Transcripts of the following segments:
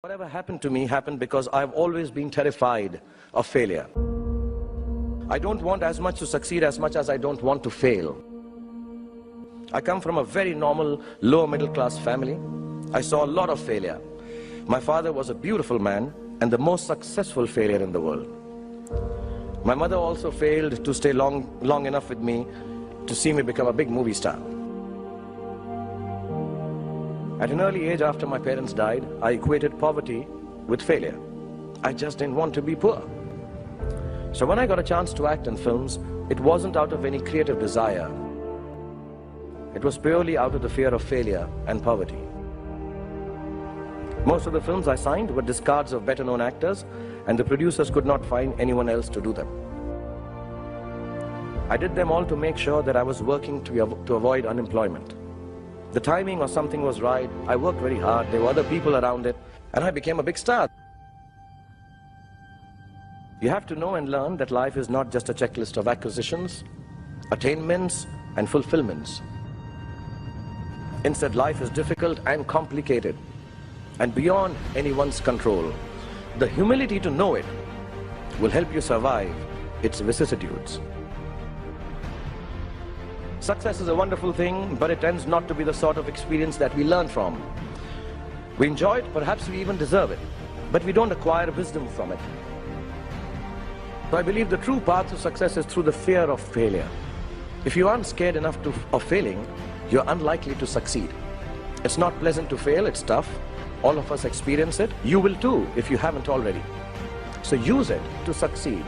Whatever happened to me happened because I've always been terrified of failure. I don't want as much to succeed as much as I don't want to fail. I come from a very normal, lower middle class family. I saw a lot of failure. My father was a beautiful man and the most successful failure in the world. My mother also failed to stay long enough with me to see me become a big movie star. At an early age after my parents died, I equated poverty with failure. I just didn't want to be poor. So when I got a chance to act in films, it wasn't out of any creative desire. It was purely out of the fear of failure and poverty. Most of the films I signed were discards of better-known actors, and the producers could not find anyone else to do them. I did them all to make sure that I was working to avoid unemployment. The timing or something was right, I worked very hard, there were other people around it, and I became a big star. You have to know and learn that life is not just a checklist of acquisitions, attainments, and fulfillments. Instead, life is difficult and complicated, and beyond anyone's control. The humility to know it will help you survive its vicissitudes. Success is a wonderful thing, but it tends not to be the sort of experience that we learn from. We enjoy it, perhaps we even deserve it, but we don't acquire wisdom from it. So I believe the true path to success is through the fear of failure. If you aren't scared enough of failing, you're unlikely to succeed. It's not pleasant to fail, it's tough. All of us experience it. You will too, if you haven't already. So use it to succeed.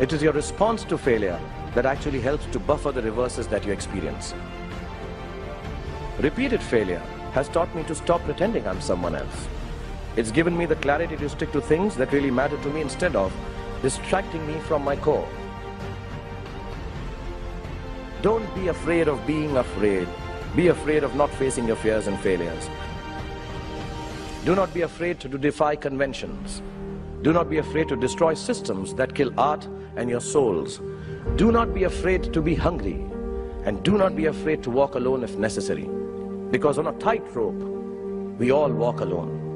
It is your response to failure that actually helps to buffer the reverses that you experience. Repeated failure has taught me to stop pretending I'm someone else. It's given me the clarity to stick to things that really matter to me instead of distracting me from my core. Don't be afraid of being afraid. Be afraid of not facing your fears and failures. Do not be afraid to defy conventions. Do not be afraid to destroy systems that kill art and your souls. Do not be afraid to be hungry, and do not be afraid to walk alone if necessary, because on a tightrope, we all walk alone.